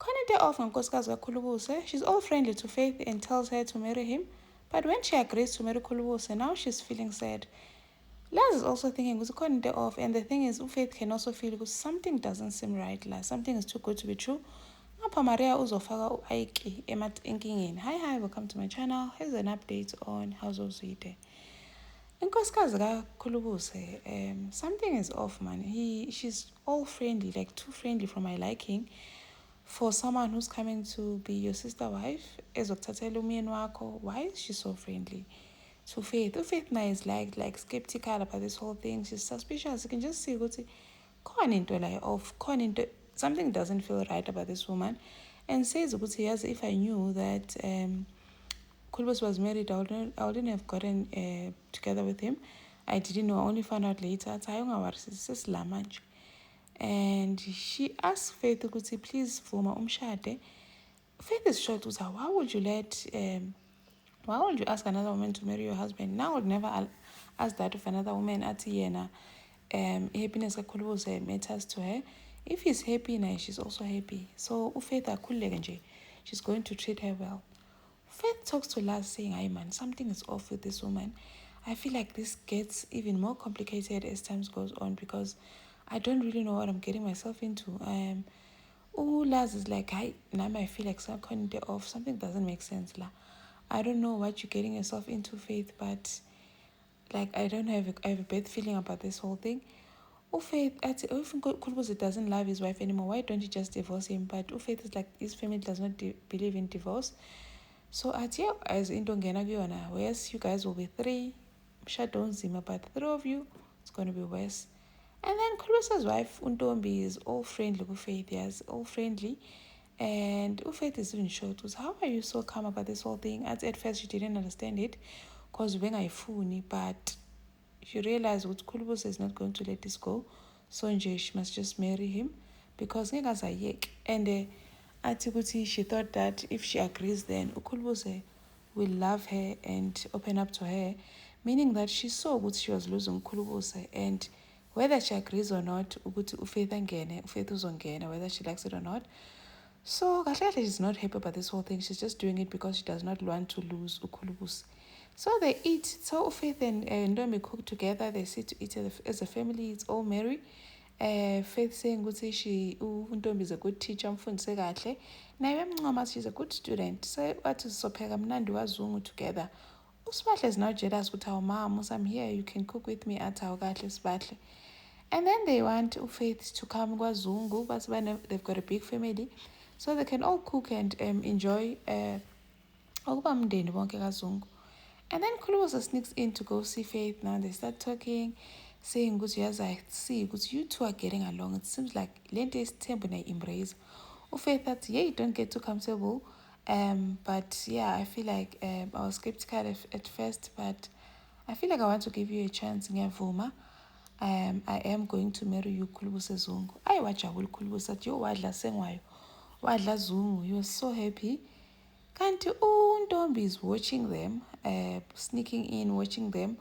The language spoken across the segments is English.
Khona into off ngonkosikazi kaKhulubuse. She's all friendly to Faith and tells her to marry him. But when she agrees to marry Khulubuse, now she's feeling sad. Laz is also thinking ukuthi khona into off, and the thing is Faith can also feel because something doesn't seem right la, something is too good to be true. Ngapha Maria uzofaka u-Aiki enkingeni. Hi, welcome to my channel. Here's an update on House of Zwide. Inkosikazi kaKhulubuse, something is off, man. She's all friendly, like too friendly for my liking. For someone who's coming to be your sister wife, ezokuthathela umyeni wakho, why is she so friendly? To Faith. Faith now is like skeptical about this whole thing. She's suspicious. You can just see ukuthi khona into like off, khona into, something doesn't feel right about this woman. And says ukuthi yes, if I knew that Khulubuse was married, I wouldn't have gotten together with him. I didn't know, I only found out later. And she asked Faith ukuthi please vuma umshade. Faith is shocked. Why would you ask another woman to marry your husband? Now I would never ask that of another woman. Ati yena, happiness kaKhulubuse matters to her. If he's happy, now she's also happy. So Faith akhululeke nje. She's going to treat her well. Faith talks to Laz saying, "Hey man, something is off with this woman. I feel like this gets even more complicated as time goes on because I don't really know what I'm getting myself into." Laz is like, "Hi, now I feel like something off. Something doesn't make sense la. I don't know what you're getting yourself into, Faith, but like I have a bad feeling about this whole thing." Faith, if Khulubuse doesn't love his wife anymore, why don't you just divorce him? But Faith is like, his family does not believe in divorce. So as into ngena kuyona, whereas you guys will be 3, umshado unzima, but 3 of you, it's going to be worse. And then Khulubuse's wife, Untombi, is all friendly with Faith, yes, all friendly. And Faith is even shocked. How are you so calm about this whole thing? At first, she didn't understand it because when I phone, but she realized that Khulubuse is not going to let this go. So nje, she must just marry him because and she thought that if she agrees, then Khulubuse will love her and open up to her, meaning that she saw what she was losing Khulubuse, and whether she agrees or not, Faith uzongena, whether she likes it or not. So Kahle is not happy about this whole thing. She's just doing it because she does not want to lose Khulubuse. So they eat. So Faith and Ntombi cook together. They sit to eat as a family. It's all merry. Faith saying ukuthi Ntombi is a good teacher, umfundise kahle. Naye emncoma, she's a good student. So wathi sizopheka mnandi wazungu together. uSibahle is now jealous ukuthi our mom, I'm here, you can cook with me at kahle Sibahle. And then they want Faith to come kwaZungu, but they've got a big family, so they can all cook and enjoy ukuba mndeni bonke kaZungu. And then Khulubuse sneaks in to go see Faith. Now they start talking, saying ukuthi uyazi, I see ukuthi you two are getting along. It seems like lento isithembu na-embrace. Faith that, yeah, you don't get too comfortable. But yeah, I feel like I was skeptical at first, but I feel like I want to give you a chance. Ngiyavuma. I am going to marry you, Khulubuse Zungu. Wajabula Khulubuse athi, yo, wadla sengwayo, wadla Zungu. He was so happy. Kanti uNtombi is watching them, sneaking in, watching them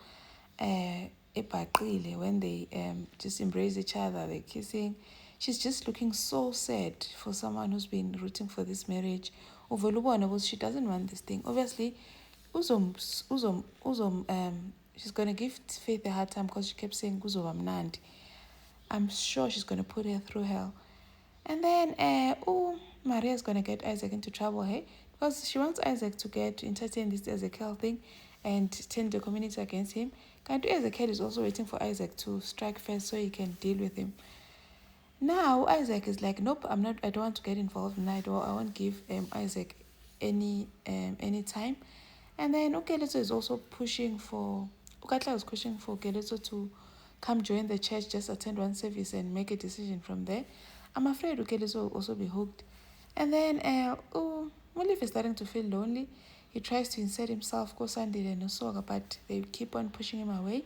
ebhaqile when they just embrace each other, they're kissing. She's just looking so sad for someone who's been rooting for this marriage. She doesn't want this thing. Obviously, she's going to give Faith a hard time because she kept saying kuzoba mnandi. I'm sure she's going to put her through hell. And then Maria's going to get Isaac into trouble, hey? Because she wants Isaac to entertain this Ezekiel thing and turn the community against him. Ezekiel is also waiting for Isaac to strike first so he can deal with him. Now Isaac is like, nope, I don't want to get involved in that. I won't give Isaac any time. And then Ukeleto is also pushing for Ukatla was pushing for Ukeleto to come join the church, just attend one service and make a decision from there. I'm afraid Ukeleto will also be hooked. And then Molif is starting to feel lonely. He tries to insert himself, Kosandile and Nosoga, but they keep on pushing him away.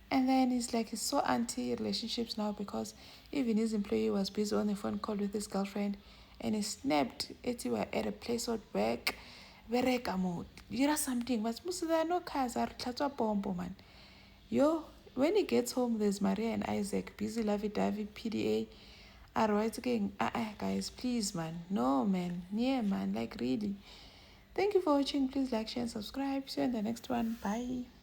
And then he's so anti-relationships now because even his employee was busy on the phone call with his girlfriend and he snapped at a place at work. Bereka mo, dira something, but there are no cars, man. Yo, when he gets home, there's Maria and Isaac, busy lovey-dovey, PDA. Otherwise, again, guys, please, man. No, man. Yeah, man. Like, really. Thank you for watching. Please like, share, and subscribe. See you in the next one. Bye.